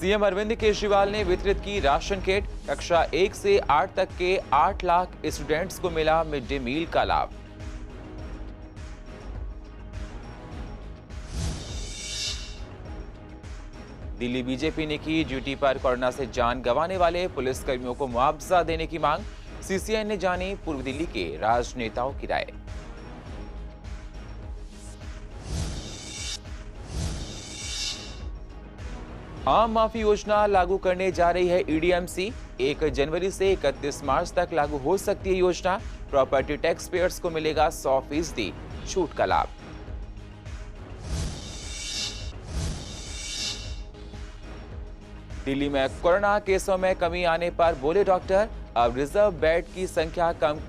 CM Arvind Kejriwal ने वितरित की राशन किट। कक्षा 1 से 8 तक के 8 लाख स्टूडेंट्स को मिला मिड डे मील का लाभ। दिल्ली बीजेपी ने की ड्यूटी पर कोरोना से जान गंवाने वाले पुलिसकर्मियों को मुआवजा देने की मांग। सीसीआई ने जानी पूर्व दिल्ली के राजनेताओं की राय। आम माफी योजना लागू करने जा रही है ईडीएमसी। 1 जनवरी से 31 मार्च तक लागू हो सकती है योजना। प्रॉपर्टी टैक्स पेयर्स को मिलेगा 100% छूट का लाभ। दिल्ली में कोरोना केसों में कमी आने पर बोले डॉक्टर, अब रिजर्व बेड की संख्या कम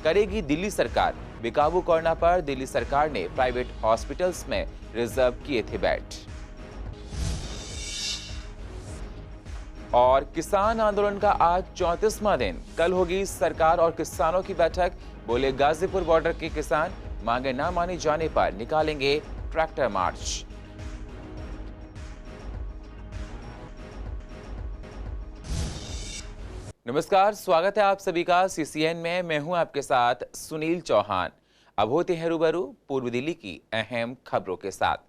करेगी दिल्ली सरकार। बेकाबू कोरोना पर दिल्ली सरकार ने प्राइवेट हॉस्पिटल्स में रिजर्व किए थे बेड। और किसान आंदोलन का आज 34वां दिन। कल होगी सरकार और किसानों की बैठक। बोले गाजीपुर बॉर्डर के किसान, मांगे न माने जाने पर निकालेंगे ट्रैक्टर मार्च। नमस्कार, स्वागत है आप सभी का सीसीएन में। मैं हूं आपके साथ सुनील चौहान। अब होते हैं रूबरू पूर्व दिल्ली की अहम खबरों के साथ।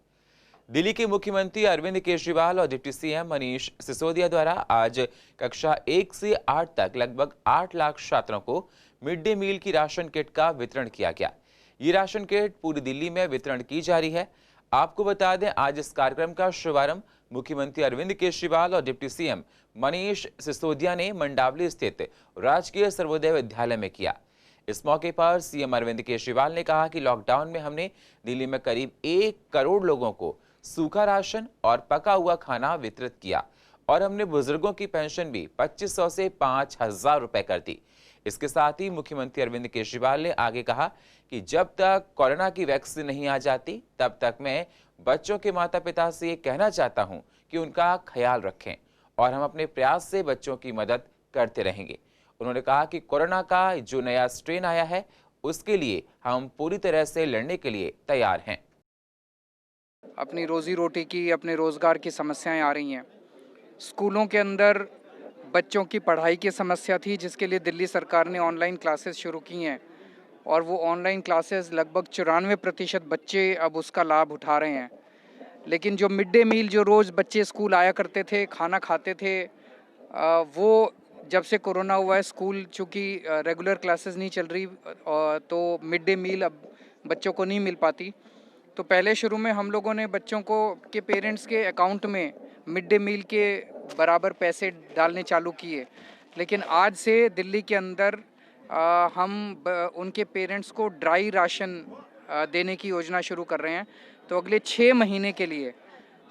दिल्ली के मुख्यमंत्री अरविंद केजरीवाल और डिप्टी सीएम मनीष सिसोदिया द्वारा आज कक्षा 1 से 8 तक लगभग 8 लाख छात्रों को मिड डे मील की राशन किट का वितरण किया गया। ये राशन किट पूरी दिल्ली में वितरण की जा रही है। आपको बता दें, आज इस कार्यक्रम का शुभारंभ मुख्यमंत्री अरविंद केजरीवाल और डिप्टी सीएम मनीष सिसोदिया ने मंडावली स्थित राजकीय सर्वोदय विद्यालय में किया। इस मौके पर सीएम अरविंद केजरीवाल ने कहा कि लॉकडाउन में हमने दिल्ली में करीब 1 करोड़ लोगों को सूखा राशन और पका हुआ खाना वितरित किया और हमने बुजुर्गों की पेंशन भी 2500 से 5000 रुपए कर दी। इसके साथ ही मुख्यमंत्री अरविंद केजरीवाल ने आगे कहा कि जब तक कोरोना की वैक्सीन नहीं आ जाती, तब तक मैं बच्चों के माता पिता से ये कहना चाहता हूं कि उनका ख्याल रखें और हम अपने प्रयास से बच्चों की मदद करते रहेंगे। उन्होंने कहा कि कोरोना का जो नया स्ट्रेन आया है, उसके लिए हम पूरी तरह से लड़ने के लिए तैयार हैं। अपनी रोजी रोटी की, अपने रोजगार की समस्याएं आ रही हैं। स्कूलों के अंदर बच्चों की पढ़ाई की समस्या थी, जिसके लिए दिल्ली सरकार ने ऑनलाइन क्लासेस शुरू की हैं और वो ऑनलाइन क्लासेस लगभग 94% बच्चे अब उसका लाभ उठा रहे हैं। लेकिन जो मिड डे मील, जो रोज़ बच्चे स्कूल आया करते थे, खाना खाते थे, वो जब से कोरोना हुआ है, स्कूल चूँकि रेगुलर क्लासेस नहीं चल रही, तो मिड डे मील अब बच्चों को नहीं मिल पाती। तो पहले शुरू में हम लोगों ने बच्चों को के पेरेंट्स के अकाउंट में मिड डे मील के बराबर पैसे डालने चालू किए। लेकिन आज से दिल्ली के अंदर हम उनके पेरेंट्स को ड्राई राशन देने की योजना शुरू कर रहे हैं। तो अगले 6 महीने के लिए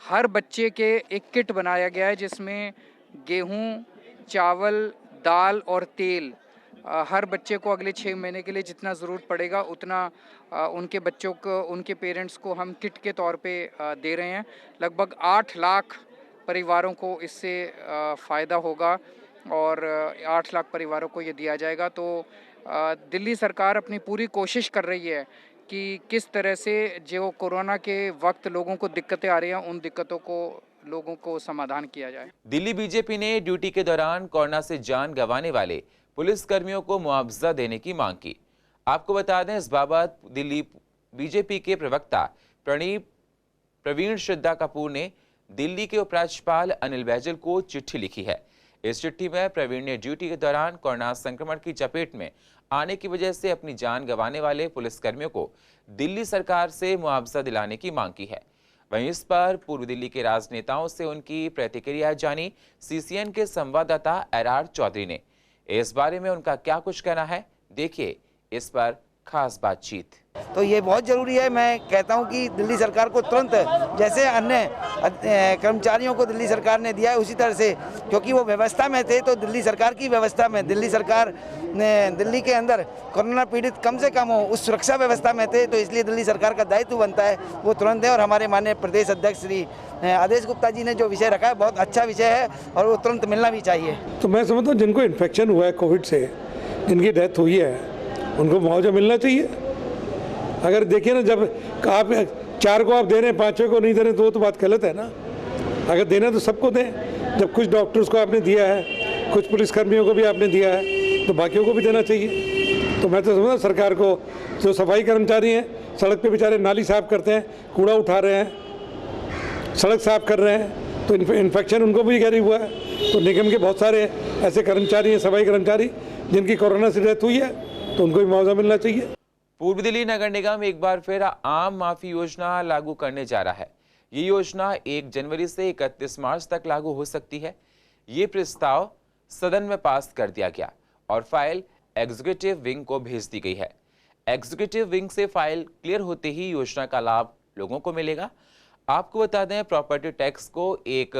हर बच्चे के एक किट बनाया गया है, जिसमें गेहूं, चावल, दाल और तेल हर बच्चे को अगले 6 महीने के लिए जितना ज़रूरत पड़ेगा उतना उनके बच्चों को, उनके पेरेंट्स को हम किट के तौर पे दे रहे हैं। लगभग 8 लाख परिवारों को इससे फ़ायदा होगा और 8 लाख परिवारों को ये दिया जाएगा। तो दिल्ली सरकार अपनी पूरी कोशिश कर रही है कि किस तरह से जो कोरोना के वक्त लोगों को दिक्कतें आ रही हैं, उन दिक्कतों को लोगों को समाधान किया जाए। दिल्ली बीजेपी ने ड्यूटी के दौरान कोरोना से जान गंवाने वाले पुलिसकर्मियों को मुआवजा देने की मांग की। आपको बता दें, इस बाबत दिल्ली बीजेपी के प्रवक्ता प्रवीण श्रद्धा कपूर ने दिल्ली के उपराज्यपाल अनिल बैजल को चिट्ठी लिखी है। इस चिट्ठी में प्रवीण ने ड्यूटी के दौरान कोरोना संक्रमण की चपेट में आने की वजह से अपनी जान गंवाने वाले पुलिसकर्मियों को दिल्ली सरकार से मुआवजा दिलाने की मांग की है। वहीं इस पर पूर्व दिल्ली के राजनेताओं से उनकी प्रतिक्रिया जानी सीसीएन के संवाददाता एरआर चौधरी ने। इस बारे में उनका क्या कुछ कहना है, देखिए इस पर खास बातचीत। तो ये बहुत ज़रूरी है। मैं कहता हूँ कि दिल्ली सरकार को तुरंत, जैसे अन्य कर्मचारियों को दिल्ली सरकार ने दिया है, उसी तरह से, क्योंकि वो व्यवस्था में थे, तो दिल्ली सरकार की व्यवस्था में दिल्ली सरकार ने दिल्ली के अंदर कोरोना पीड़ित कम से कम हो, उस सुरक्षा व्यवस्था में थे। तो इसलिए दिल्ली सरकार का दायित्व बनता है वो तुरंत है। और हमारे माननीय प्रदेश अध्यक्ष श्री आदेश गुप्ता जी ने जो विषय रखा है, बहुत अच्छा विषय है और वो तुरंत मिलना भी चाहिए। तो मैं समझता हूँ जिनको इन्फेक्शन हुआ है कोविड से, जिनकी डेथ हुई है, उनको मुआवजा मिलना चाहिए। अगर देखिए ना, जब आप 4 को आप दे रहे हैं, 5वें को नहीं दे रहे, तो वो तो बात गलत है ना। अगर देना तो सबको दें। जब कुछ डॉक्टर्स को आपने दिया है, कुछ पुलिसकर्मियों को भी आपने दिया है, तो बाकियों को भी देना चाहिए। तो मैं तो समझता सरकार को, जो सफाई कर्मचारी हैं सड़क पे बेचारे नाली साफ करते हैं, कूड़ा उठा रहे हैं, सड़क साफ कर रहे हैं, तो इन्फेक्शन उनको भी गहरी हुआ है। तो निगम के बहुत सारे ऐसे कर्मचारी हैं, सफाई कर्मचारी, जिनकी कोरोना से डेथ हुई है, तो उनको भी मुआवजा मिलना चाहिए। पूर्व दिल्ली नगर निगम एक बार फिर आम माफी योजना लागू करने जा रहा है। ये योजना 1 जनवरी से 31 मार्च तक लागू हो सकती है। ये प्रस्ताव सदन में पास कर दिया गया और फाइल एग्जीक्यूटिव विंग को भेज दी गई है। एग्जीक्यूटिव विंग से फाइल क्लियर होते ही योजना का लाभ लोगों को मिलेगा। आपको बता दें, प्रॉपर्टी टैक्स को एक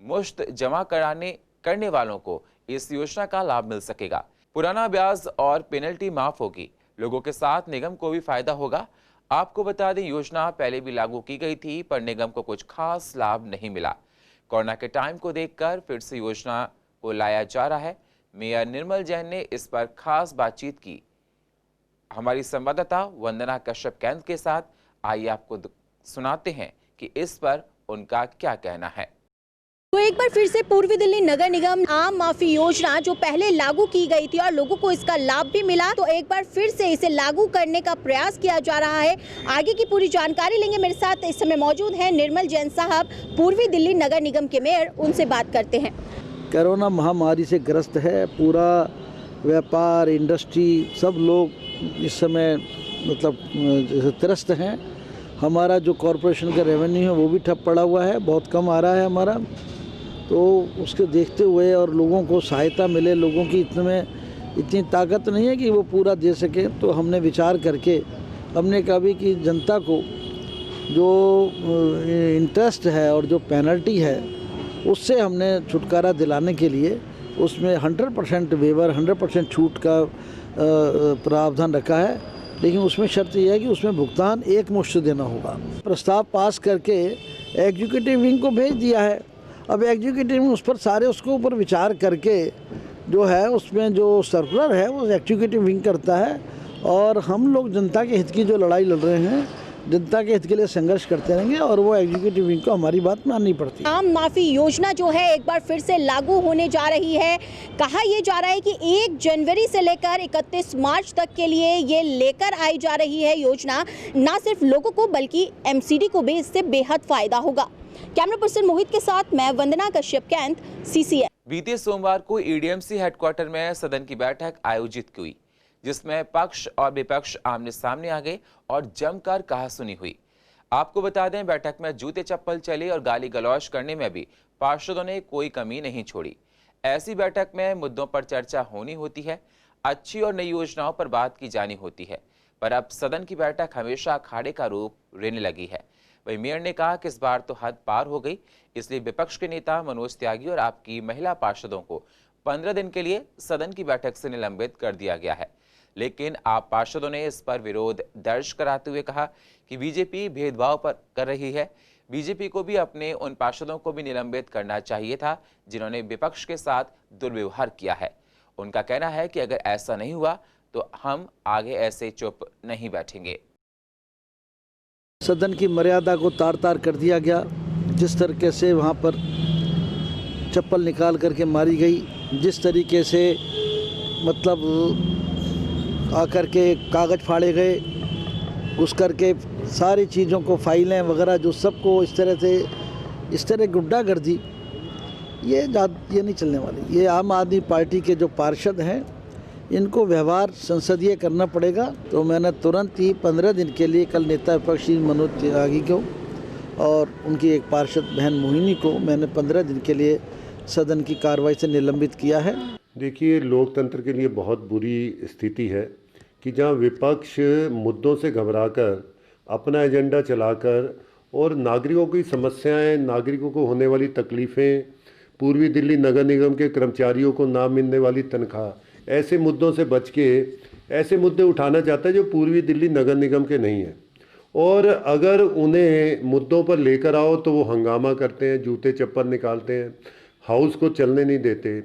मुश्त जमा करने वालों को इस योजना का लाभ मिल सकेगा। पुराना ब्याज और पेनल्टी माफ होगी। लोगों के साथ निगम को भी फायदा होगा। आपको बता दें, योजना पहले भी लागू की गई थी, पर निगम को कुछ खास लाभ नहीं मिला। कोरोना के टाइम को देखकर फिर से योजना को लाया जा रहा है। मेयर निर्मल जैन ने इस पर खास बातचीत की। हमारी संवाददाता वंदना कश्यप कैंत के साथ आइए आपको सुनाते हैं कि इस पर उनका क्या कहना है। तो एक बार फिर से पूर्वी दिल्ली नगर निगम आम माफी योजना जो पहले लागू की गई थी और लोगों को इसका लाभ भी मिला, तो एक बार फिर से इसे लागू करने का प्रयास किया जा रहा है। आगे की पूरी जानकारी लेंगे। मेरे साथ इस समय मौजूद हैं निर्मल जैन साहब, पूर्वी दिल्ली नगर निगम के मेयर। उनसे बात करते हैं। कोरोना महामारी से ग्रस्त है पूरा व्यापार, इंडस्ट्री, सब लोग इस समय मतलब त्रस्त हैं। हमारा जो कॉरपोरेशन का रेवेन्यू है वो भी ठप पड़ा हुआ है, बहुत कम आ रहा है हमारा। तो उसके देखते हुए और लोगों को सहायता मिले, लोगों की इतनी ताकत नहीं है कि वो पूरा दे सके, तो हमने विचार करके हमने कहा भी कि जनता को जो इंटरेस्ट है और जो पेनल्टी है उससे हमने छुटकारा दिलाने के लिए उसमें 100% वेवर, 100% छूट का प्रावधान रखा है। लेकिन उसमें शर्त यह है कि उसमें भुगतान एक मुश्त देना होगा। प्रस्ताव पास करके एग्जीक्यूटिव विंग को भेज दिया है। अब एग्जीक्यूटिव विंग उस पर सारे उसके ऊपर विचार करके जो है उसमें जो सर्कुलर है वो एग्जीक्यूटिव विंग करता है। और हम लोग जनता के हित की जो लड़ाई लड़ रहे हैं, जनता के हित के लिए संघर्ष करते रहेंगे और वो एग्जीक्यूटिव विंग को हमारी बात माननी पड़ती है। आम माफी योजना जो है एक बार फिर से लागू होने जा रही है। कहा यह जा रहा है कि 1 जनवरी से लेकर 31 मार्च तक के लिए ये लेकर आई जा रही है योजना। ना सिर्फ लोगों को बल्कि एमसीडी को भी इससे बेहद फायदा होगा। कैमरा पर्सन मोहित के साथ मैं वंदना कश्यप कैंत, CCN। बीते सोमवार को EDMC हेडक्वार्टर में सदन की बैठक आयोजित हुई, जिसमें पक्ष और विपक्ष आमने सामने आ गए और जमकर कहासुनी हुई। आपको बता दें, बैठक में जूते चप्पल चले और गाली गलौज करने में भी पार्षदों ने कोई कमी नहीं छोड़ी। ऐसी बैठक में मुद्दों पर चर्चा होनी होती है, अच्छी और नई योजनाओं पर बात की जानी होती है, पर अब सदन की बैठक हमेशा अखाड़े का रूप लेने लगी है। वहीं मेयर ने कहा कि इस बार तो हद पार हो गई, इसलिए विपक्ष के नेता मनोज त्यागी और आपकी महिला पार्षदों को 15 दिन के लिए सदन की बैठक से निलंबित कर दिया गया है। लेकिन आप पार्षदों ने इस पर विरोध दर्ज कराते हुए कहा कि बीजेपी भेदभाव पर कर रही है। बीजेपी को भी अपने उन पार्षदों को भी निलंबित करना चाहिए था जिन्होंने विपक्ष के साथ दुर्व्यवहार किया है। उनका कहना है कि अगर ऐसा नहीं हुआ तो हम आगे ऐसे चुप नहीं बैठेंगे। सदन की मर्यादा को तार तार कर दिया गया। जिस तरीके से वहाँ पर चप्पल निकाल करके मारी गई, जिस तरीके से मतलब आकर के कागज़ फाड़े गए, घुस करके सारी चीज़ों को, फाइलें वगैरह जो सबको इस तरह गुंडागर्दी, ये नहीं चलने वाली। ये आम आदमी पार्टी के जो पार्षद हैं इनको व्यवहार संसदीय करना पड़ेगा। तो मैंने तुरंत ही 15 दिन के लिए कल नेता विपक्षी मनोज त्यागी को और उनकी एक पार्षद बहन मोहिनी को मैंने 15 दिन के लिए सदन की कार्रवाई से निलंबित किया है। देखिए, लोकतंत्र के लिए बहुत बुरी स्थिति है कि जहां विपक्ष मुद्दों से घबराकर अपना एजेंडा चलाकर और नागरिकों की समस्याएं, नागरिकों को होने वाली तकलीफ़ें, पूर्वी दिल्ली नगर निगम के कर्मचारियों को ना मिलने वाली तनख्वाह, ऐसे मुद्दों से बच के ऐसे मुद्दे उठाना चाहता है जो पूर्वी दिल्ली नगर निगम के नहीं हैं। और अगर उन्हें मुद्दों पर लेकर आओ तो वो हंगामा करते हैं, जूते चप्पल निकालते हैं, हाउस को चलने नहीं देते।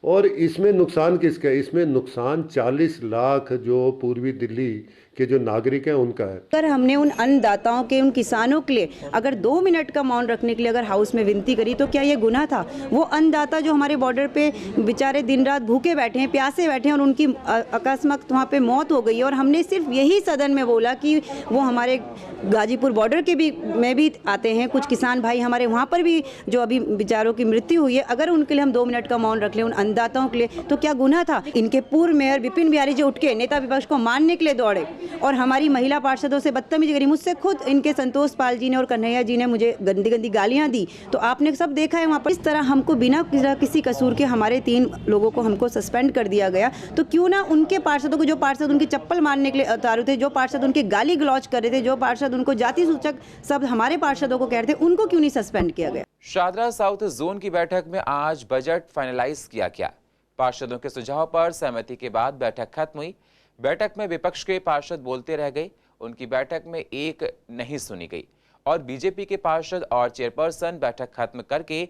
और इसमें नुकसान किसका है? इसमें नुकसान 40 लाख जो पूर्वी दिल्ली के जो नागरिक हैं उनका है। अगर हमने उन अन्नदाताओं के, उन किसानों के लिए अगर 2 मिनट का मौन रखने के लिए अगर हाउस में विनती करी तो क्या ये गुनाह था? वो अन्नदाता जो हमारे बॉर्डर पे बेचारे दिन रात भूखे बैठे हैं, प्यासे बैठे हैं और उनकी अकस्मात वहाँ पे मौत हो गई है, और हमने सिर्फ यही सदन में बोला कि वो हमारे गाजीपुर बॉर्डर के भी में भी आते हैं कुछ किसान भाई हमारे, वहाँ पर भी जो अभी बेचारों की मृत्यु हुई है, अगर उनके लिए हम 2 मिनट का मौन रख लें उन अन्नदाताओं के लिए तो क्या गुनाह था? इनके पूर्व मेयर विपिन बिहारी जी उठ के नेता विपक्ष को मानने के लिए दौड़े और हमारी महिला पार्षदों से बदतमीजी करी। मुझसे खुद इनके संतोष पाल जी ने और कन्हैया जी ने मुझे गंदी गंदी गालियां दी, तो आपने सब देखा है वहाँ पर। इस तरह हमको बिना किसी कसूर के हमारे 3 लोगों को हमको सस्पेंड कर दिया गया, तो क्यों ना उनके पार्षदों को, जो पार्षद उनकी चप्पल मारने के लिए उतारू थे, जो पार्षद उनकी गाली गलौज कर रहे थे, जो पार्षद उनको जाति सूचक शब्द हमारे पार्षदों को कह रहे थे, उनको क्यों नहीं सस्पेंड किया गया? शादरा साउथ जोन की बैठक में आज बजट फाइनलाइज किया गया। पार्षदों के सुझाव पर सहमति के बाद बैठक खत्म हुई। बैठक में विपक्ष के पार्षद बोलते रह गए, उनकी बैठक में एक नहीं सुनी गई और बीजेपी के पार्षद और चेयरपर्सन बैठक खत्म करके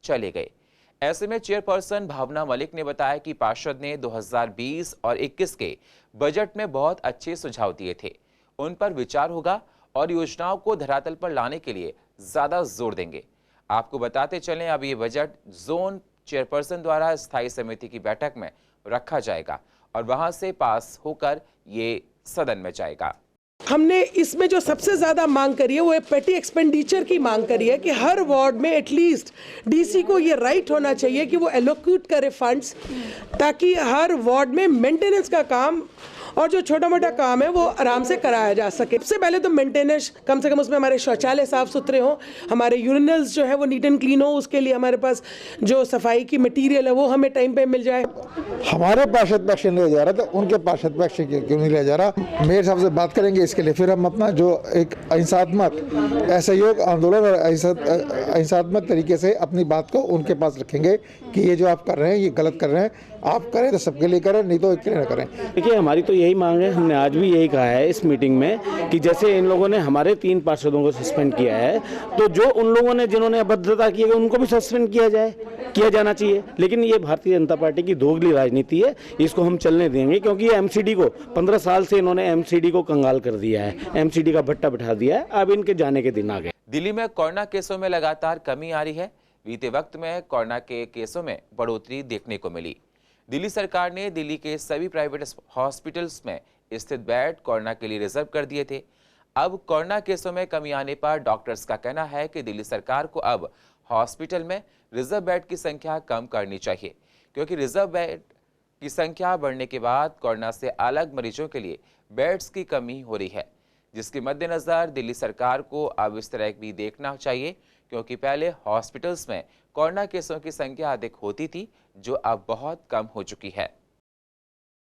चले गए। ऐसे में चेयरपर्सन भावना मलिक ने बताया कि पार्षद ने 2020 और 21 के बजट में बहुत अच्छे सुझाव दिए थे, उन पर विचार होगा और योजनाओं को धरातल पर लाने के लिए ज्यादा जोर देंगे। आपको बताते चलें, अब ये बजट जोन चेयरपर्सन द्वारा स्थायी समिति की बैठक में रखा जाएगा और वहां से पास होकर ये सदन में जाएगा। हमने इसमें जो सबसे ज़्यादा मांग करी है वो पेटी एक्सपेंडिचर की मांग करी है कि हर वार्ड में एटलीस्ट डीसी को ये राइट होना चाहिए कि वो एलोकेट करे फंड्स, ताकि हर वार्ड में मेंटेनेंस का काम और जो छोटा मोटा काम है वो आराम से कराया जा सके। सबसे पहले तो मेंटेनेंस, कम से कम उसमें हमारे शौचालय साफ़ सुथरे हों, हमारे यूरिनल्स जो है वो नीट एंड क्लीन हो, उसके लिए हमारे पास जो सफाई की मटेरियल है वो हमें टाइम पे मिल जाए। हमारे पार्षद पक्ष नहीं लिया जा रहा, तो उनके पार्षद पक्ष क्यों नहीं लिया जा रहा? मेयर साहब से बात करेंगे इसके लिए, फिर हम अपना जो एक अहिंसात्मक असहयोग आंदोलन और अहिंसात्मक तरीके से अपनी बात को उनके पास रखेंगे कि ये जो आप कर रहे हैं ये गलत कर रहे हैं, आप करें तो सबके लिए करें, नहीं तो एक के लिए ना करें। देखिए, हमारी तो यही मांग है, हमने आज भी यही कहा है इस मीटिंग में कि जैसे इन लोगों ने हमारे 3 पार्षदों को सस्पेंड किया है, तो जो उन लोगों ने जिन्होंने अभद्रता की है उनको भी सस्पेंड किया जाना चाहिए। लेकिन ये भारतीय जनता पार्टी की दोगली राजनीति है, इसको हम चलने देंगे, क्योंकि ये एमसीडी को 15 साल से इन्होंने एमसीडी को कंगाल कर दिया है, एमसीडी का भट्टा बिठा दिया है। अब इनके जाने के दिन आ गए। दिल्ली में कोरोना केसों में लगातार कमी आ रही है। बीते वक्त में कोरोना के केसों में बढ़ोतरी देखने को मिली। दिल्ली सरकार ने दिल्ली के सभी प्राइवेट हॉस्पिटल्स में स्थित बेड कोरोना के लिए रिजर्व कर दिए थे। अब कोरोना केसों में कमी आने पर डॉक्टर्स का कहना है कि दिल्ली सरकार को अब हॉस्पिटल में रिजर्व बेड की संख्या कम करनी चाहिए, क्योंकि रिजर्व बेड की संख्या बढ़ने के बाद कोरोना से अलग मरीजों के लिए बेड्स की कमी हो रही है, जिसके मद्देनजर दिल्ली सरकार को अब इस तरह भी देखना चाहिए, क्योंकि पहले हॉस्पिटल्स में कोरोना केसों की संख्या अधिक होती थी, जो अब बहुत कम हो चुकी है।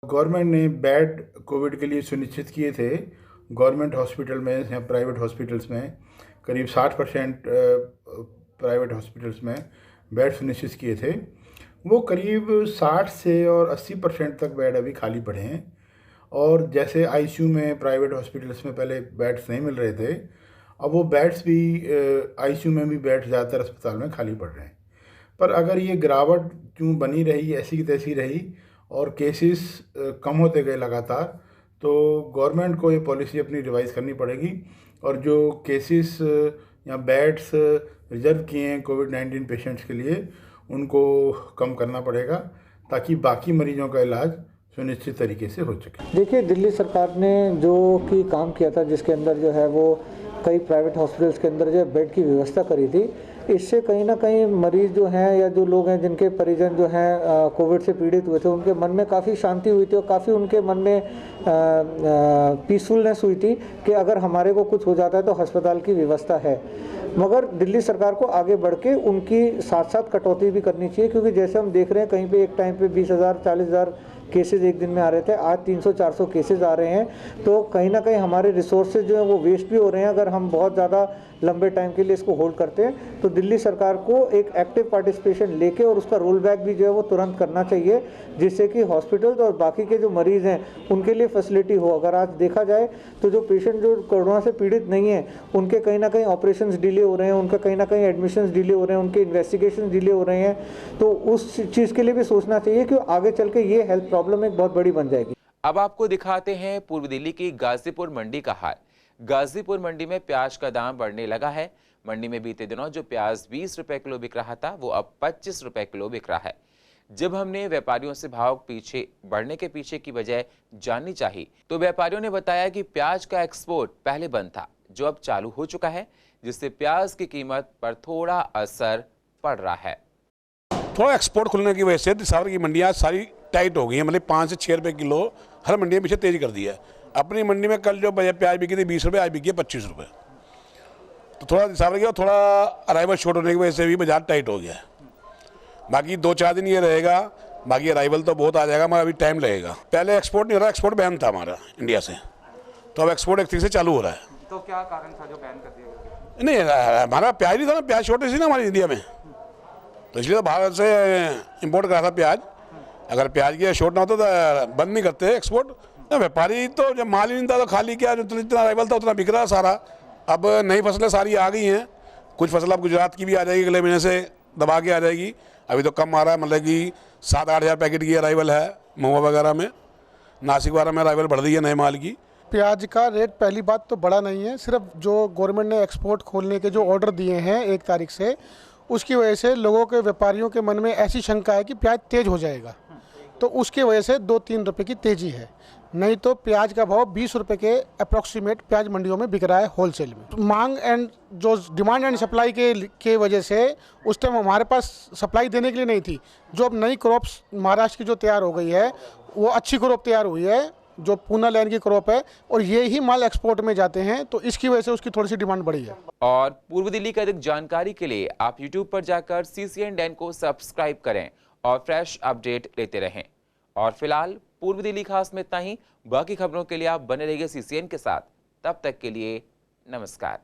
गवर्नमेंट ने बेड कोविड के लिए सुनिश्चित किए थे। गवर्नमेंट हॉस्पिटल में या प्राइवेट हॉस्पिटल्स में करीब 60% प्राइवेट हॉस्पिटल्स में बेड सुनिश्चित किए थे। वो करीब 60 से और 80% तक बेड अभी खाली पड़े हैं। और जैसे आईसीयू में प्राइवेट हॉस्पिटल्स में पहले बेड्स नहीं मिल रहे थे, अब वो बेड्स भी आईसीयू में भी बेड ज़्यादातर अस्पताल में खाली पड़ रहे हैं। पर अगर ये गिरावट क्यों बनी रही, ऐसी की तैसी रही और केसेस कम होते गए लगातार, तो गवर्नमेंट को ये पॉलिसी अपनी रिवाइज़ करनी पड़ेगी और जो केसेस या बेड्स रिजर्व किए हैं कोविड-19 पेशेंट्स के लिए, उनको कम करना पड़ेगा ताकि बाकी मरीजों का इलाज सुनिश्चित तरीके से हो सके। देखिए, दिल्ली सरकार ने जो कि काम किया था, जिसके अंदर जो है वो कई प्राइवेट हॉस्पिटल्स के अंदर जो बेड की व्यवस्था करी थी, इससे कहीं ना कहीं मरीज़ जो हैं या जो लोग हैं जिनके परिजन जो हैं कोविड से पीड़ित हुए थे, उनके मन में काफ़ी शांति हुई थी और काफ़ी उनके मन में पीसफुलनेस हुई थी कि अगर हमारे को कुछ हो जाता है तो अस्पताल की व्यवस्था है। मगर दिल्ली सरकार को आगे बढ़ के उनकी साथ साथ कटौती भी करनी चाहिए, क्योंकि जैसे हम देख रहे हैं कहीं पे एक टाइम पे 20,000 40,000 केसेस एक दिन में आ रहे थे, आज 300-400 केसेस आ रहे हैं, तो कहीं ना कहीं हमारे रिसोर्सेज जो हैं वो वेस्ट भी हो रहे हैं। अगर हम बहुत ज़्यादा लंबे टाइम के लिए इसको होल्ड करते हैं तो दिल्ली सरकार को एक एक्टिव पार्टिसिपेशन लेके और उसका रोल बैक भी जो है वो तुरंत करना चाहिए, जिससे कि हॉस्पिटल्स और बाकी के जो मरीज़ हैं उनके लिए फैसिलिटी हो। अगर आज देखा जाए तो जो पेशेंट जो कोरोना से पीड़ित नहीं है, उनके कहीं ना कहीं ऑपरेशंस डिले हो रहे हैं, उनका कहीं ना कहीं एडमिशन्स डिले हो रहे हैं, उनके इन्वेस्टिगेशन डिले हो रहे हैं, तो उस चीज़ के लिए भी सोचना चाहिए कि आगे चल के ये हेल्थ प्रॉब्लम एक बहुत बड़ी बन जाएगी। अब आपको दिखाते हैं पूर्व दिल्ली की गाजीपुर मंडी का हाल। गाजीपुर मंडी में प्याज का दाम बढ़ने लगा है। मंडी में बीते दिनों जो प्याज 20 रुपए किलो बिक रहा था वो अब 25 रुपए किलो बिक रहा है। जब हमने व्यापारियों से भाव पीछे बढ़ने के पीछे की वजह जाननी चाहिए तो व्यापारियों ने बताया कि प्याज का एक्सपोर्ट पहले बंद था जो अब चालू हो चुका है, जिससे प्याज की कीमत पर थोड़ा असर पड़ रहा है। थोड़ा एक्सपोर्ट खुलने की वजह से दिसंबर की मंडियाँ सारी टाइट हो गई हैं, मतलब 5 से 6 रुपये किलो हर मंडी में पीछे तेज कर दिया है। अपनी मंडी में कल जो प्याज बिकी थी 20 रुपये, आज बिकी है 25 रुपये। तो थोड़ा दिसंबर की थोड़ा अराइवल शॉर्ट होने की वजह से भी बाजार टाइट हो गया है। बाकी 2-4 दिन ये रहेगा, बाकी अराइवल तो बहुत आ जाएगा, मगर अभी टाइम लगेगा। पहले एक्सपोर्ट नहीं हो रहा, एक्सपोर्ट बैन था हमारा इंडिया से, तो अब एक्सपोर्ट 1 तरीके से चालू हो रहा है। तो क्या कारण था जो बैन कर दिया गया? नहीं, हमारा प्याज नहीं था ना, प्याज शॉर्टेज थी ना हमारी इंडिया में, तो इसलिए तो भारत से इंपोर्ट करा था प्याज। अगर प्याज की शॉर्ट ना होता तो बंद नहीं करते एक्सपोर्ट। व्यापारी तो जब माल ही नहीं था तो खाली क्या, जितना अराइवल था उतना बिक रहा सारा। अब नई फसलें सारी आ गई हैं, कुछ फसल अब गुजरात की भी आ जाएगी, अगले महीने से दबा के आ जाएगी। अभी तो कम आ रहा है, मतलब कि 7-8 हज़ार पैकेट की अराइवल है महुआ वगैरह में। नासिक वगैरह में अराइवल बढ़ रही है नए माल की। प्याज का रेट पहली बात तो बढ़ा नहीं है, सिर्फ जो गवर्नमेंट ने एक्सपोर्ट खोलने के जो ऑर्डर दिए हैं 1 तारीख से, उसकी वजह से लोगों के व्यापारियों के मन में ऐसी शंका है कि प्याज तेज हो जाएगा, तो उसकी वजह से 2-3 रुपये की तेज़ी है। नहीं तो प्याज का भाव 20 रुपये के अप्रॉक्सीमेट प्याज मंडियों में बिक रहा है होलसेल में। मांग एंड जो डिमांड एंड सप्लाई के वजह से उस टाइम हमारे पास सप्लाई देने के लिए नहीं थी। जो अब नई क्रॉप्स महाराष्ट्र की जो तैयार हो गई है वो अच्छी क्रॉप तैयार हुई है, जो पूना लाइन की क्रॉप है, और ये ही माल एक्सपोर्ट में जाते हैं, तो इसकी वजह से उसकी थोड़ी सी डिमांड बढ़ी है। और पूर्व दिल्ली की अधिक जानकारी के लिए आप YouTube पर जाकर CCN को सब्सक्राइब करें और फ्रेश अपडेट लेते रहें। और फिलहाल पूर्व दिल्ली खास में इतना ही। बाकी खबरों के लिए आप बने रहिए CCN के साथ। तब तक के लिए नमस्कार।